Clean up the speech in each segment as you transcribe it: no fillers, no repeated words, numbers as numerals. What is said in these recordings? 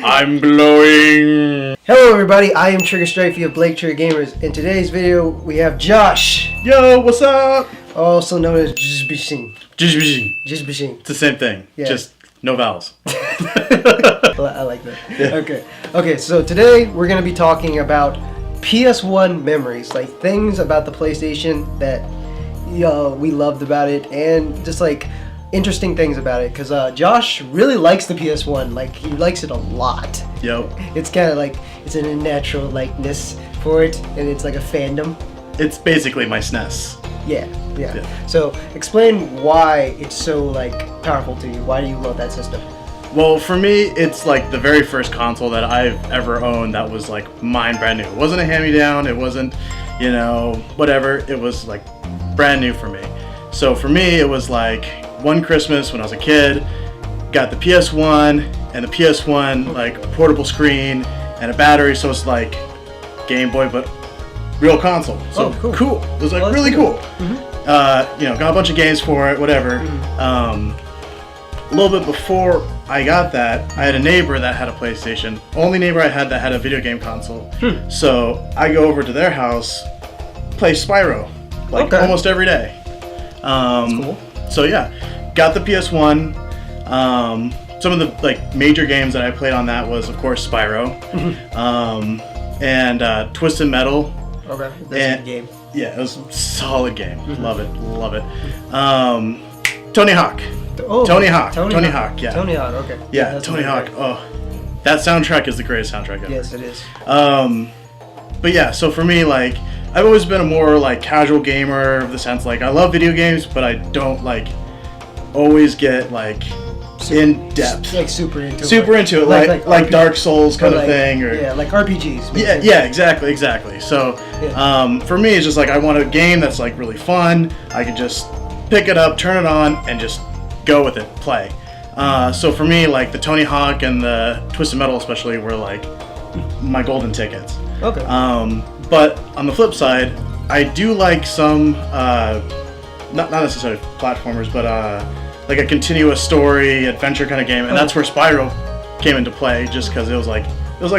I'm glowing. Hello everybody, I am Trigger Strifey of Blake Trigger Gamers. In today's video, we have Josh. Yo, what's up? Also known as Jizbishing. Jizbishing. It's the same thing, just no vowels. I like that. Yeah. Okay, so today we're going to be talking about PS1 memories, like things about the PlayStation that we loved about it, and just like interesting things about it, because Josh really likes the PS1. Like, he likes it a lot. Yo. It's kind of like, it's an unnatural likeness for it, and it's like a fandom. It's basically my SNES. Yeah. So explain why it's so like powerful to you. Why do you love that system? Well, for me, it's like the very first console that I've ever owned that was like mine, brand new. It wasn't a hand-me-down. It wasn't, whatever. It was like brand new for me. So for me, it was like one Christmas when I was a kid, got the PS1 and the PS1 like portable screen and a battery. So it's like Game Boy, but real console. So cool. It was like really cool. Mm-hmm. Got a bunch of games for it, whatever. Mm-hmm. A little bit before I got that, I had a neighbor that had a PlayStation. Only neighbor I had that had a video game console. So I go over to their house, play Spyro, almost every day. That's cool. So yeah, got the PS1. Some of the like major games that I played on that was, of course, Spyro, and Twisted Metal. Okay, that's a good game. Yeah, it was a solid game. Love it. Tony Hawk. Tony Hawk. Yeah. Tony Hawk. Okay. Yeah, Tony Hawk. Oh, that soundtrack is the greatest soundtrack ever. Yes, it is. But yeah, so for me, like, I've always been a more like casual gamer of the sense like I love video games, but I don't like always get like in depth, like super into it, like Dark Souls kind of thing, or like RPGs. Yeah, exactly. So for me, it's just like I want a game that's like really fun. I can just pick it up, turn it on, and just go with it, play. So for me, like the Tony Hawk and the Twisted Metal especially were like my golden tickets. Okay. But on the flip side, I do like some not necessarily platformers, but like a continuous story adventure kind of game, and that's where Spyro came into play, just because it was like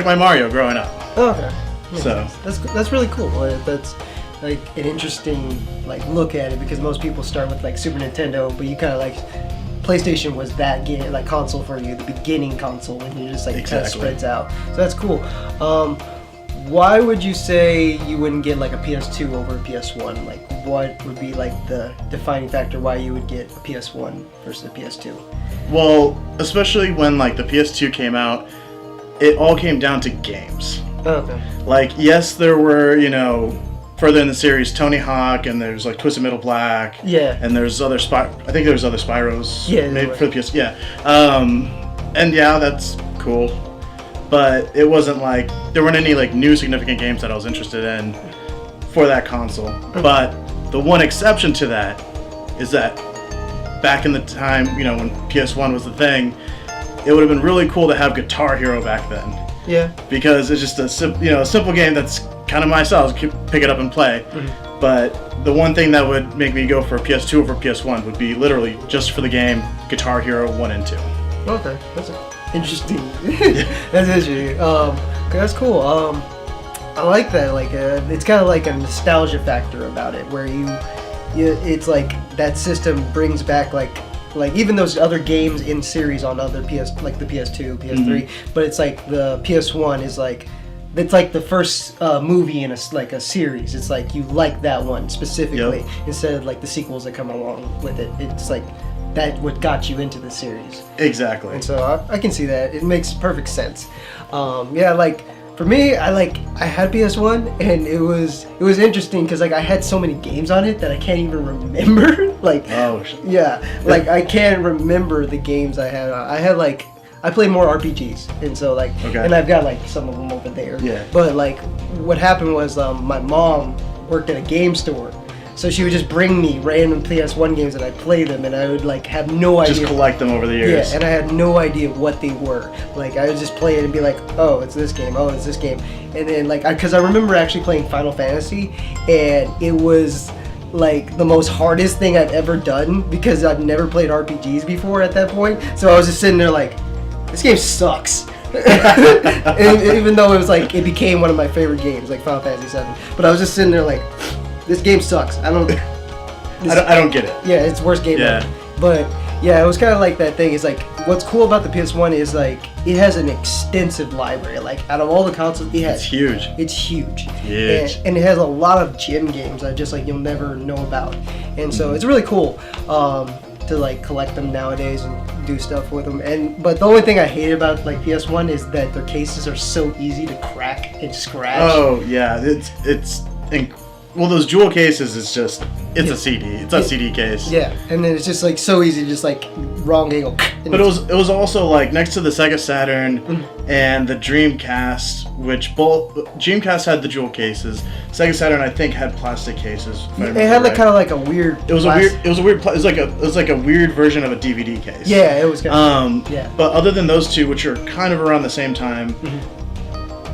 my Mario growing up. Okay. So that's really cool. That's like an interesting like look at it, because most people start with like Super Nintendo, but you kind of like PlayStation was that game, like console for you, the beginning console, and you just like kind of spreads out. So that's cool. Why would you say you wouldn't get like a PS2 over a PS1? Like, what would be like the defining factor why you would get a PS1 versus a PS2? Well, especially when like the PS2 came out, it all came down to games. Okay. Like, yes, there were, further in the series, Tony Hawk, and there's like Twisted Metal Black. Yeah. And there's other I think there's other Spyros. Yeah. For the PS. Yeah. And yeah, that's cool. But it wasn't like there weren't any like new significant games that I was interested in for that console. But the one exception to that is that back in the time, when PS1 was the thing, it would have been really cool to have Guitar Hero back then. Yeah. Because it's just a simple game that's kind of my style. Pick it up and play. Mm-hmm. But the one thing that would make me go for a PS2 over PS1 would be literally just for the game Guitar Hero 1 and 2. Okay, that's interesting. That's interesting. That's cool. I like that. Like, it's kind of like a nostalgia factor about it, where it's like that system brings back like even those other games in series on other like the PS2, PS3. But it's like the PS1 is like, it's like the first movie in a series. It's like you like that one specifically instead of like the sequels that come along with it. It's like that what got you into the series. Exactly. And so I can see that. It makes perfect sense. Like for me, I had PS1, and it was interesting because like I had so many games on it that I can't even remember. Like I can't remember the games I had. I played more RPGs, and so and I've got like some of them over there. Yeah. But like what happened was my mom worked at a game store. So she would just bring me random PS1 games and I'd play them, and I would like have no idea. Just collect them over the years. Yeah, and I had no idea what they were. Like I would just play it and be like, oh, it's this game. Oh, it's this game. And then because I remember actually playing Final Fantasy, and it was like the most hardest thing I've ever done because I've never played RPGs before at that point. So I was just sitting there like, this game sucks. Even though it was like it became one of my favorite games, like Final Fantasy 7. But I was just sitting there like, this game sucks. I don't get it. Yeah, it's worst game ever. But yeah, it was kind of like that thing. It's like, what's cool about the PS1 is like it has an extensive library. Like out of all the consoles, it's huge. It's huge. Huge. And it has a lot of gem games that just like you'll never know about. And so it's really cool to like collect them nowadays and do stuff with them. But the only thing I hate about like PS1 is that their cases are so easy to crack and scratch. Oh yeah, well, those jewel cases is just, it's a CD. It's a CD case. Yeah, and then it's just like so easy, just like wrong angle. But it was also like next to the Sega Saturn and the Dreamcast, which both Dreamcast had the jewel cases. Sega Saturn I think had plastic cases. It had like kind of like a weird. It was like a weird version of a DVD case. Yeah, it was. Kind of, But other than those two, which are kind of around the same time.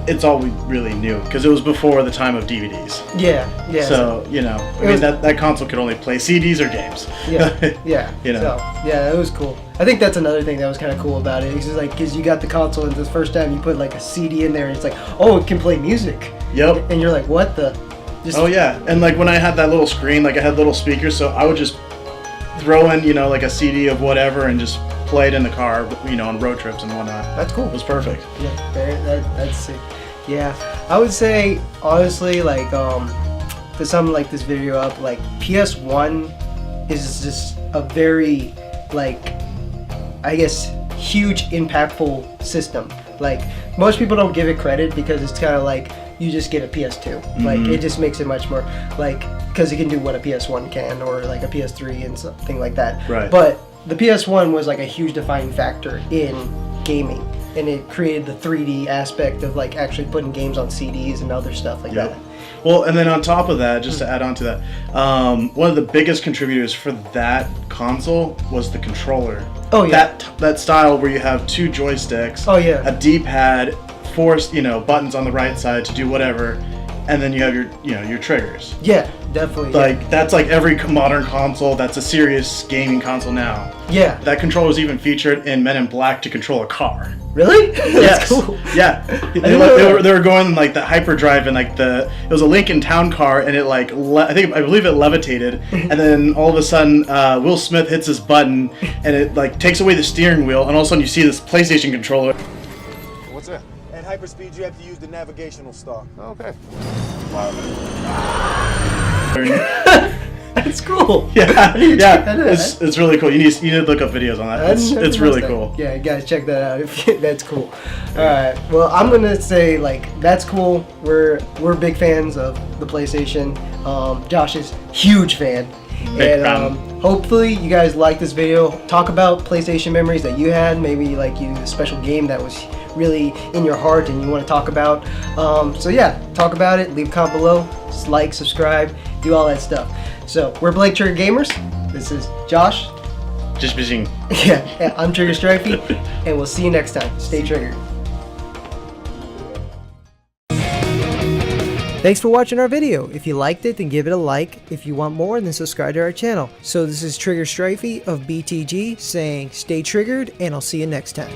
It's all we really knew because it was before the time of DVDs. Yeah. So that console could only play CDs or games. Yeah. So, yeah, it was cool. I think that's another thing that was kind of cool about it. It's just like because you got the console and the first time you put like a CD in there, and it's like, oh, it can play music. Yep. And you're like, what the? Oh yeah, and like when I had that little screen, like I had little speakers, so I would just throw in like a CD of whatever and just play it in the car, on road trips and whatnot. That's cool. It was perfect. Yeah, that's sick. Yeah, I would say honestly, like to sum like this video up, like PS1 is just a very like I guess huge impactful system. Like most people don't give it credit because it's kind of like you just get a PS2. Like it just makes it much more like because it can do what a PS1 can or like a PS3 and something like that. Right. But the PS1 was like a huge defining factor in gaming. And it created the 3D aspect of like actually putting games on CDs and other stuff like that. Well, and then on top of that, just to add on to that, one of the biggest contributors for that console was the controller. Oh yeah. That style where you have two joysticks. Oh yeah. A D-pad, force buttons on the right side to do whatever, and then you have your triggers. Yeah, definitely. Like that's like every modern console that's a serious gaming console now. Yeah. That controller was even featured in Men in Black to control a car. Really? Yes. That's cool. Yeah. They were going like the hyperdrive and like it was a Lincoln Town car and it like I believe it levitated and then all of a sudden Will Smith hits this button and it like takes away the steering wheel and all of a sudden you see this PlayStation controller. What's that? At hyperspeed you have to use the navigational star. Okay. That's cool. Yeah. It's really cool. You need to look up videos on that. It's really cool. Yeah, guys, check that out. That's cool. All right. Well, I'm gonna say like that's cool. We're big fans of the PlayStation. Josh is huge fan. Hopefully you guys like this video. Talk about PlayStation memories that you had. Maybe like a special game that was really in your heart and you want to talk about. So yeah, talk about it. Leave a comment below. Just like, subscribe, do all that stuff. So we're Blake Trigger Gamers. This is Josh. Just Beijing. Yeah, I'm Trigger Strifey, and we'll see you next time. Stay triggered. Thanks for watching our video. If you liked it, then give it a like. If you want more, then subscribe to our channel. So this is Trigger Strifey of BTG saying stay triggered, and I'll see you next time.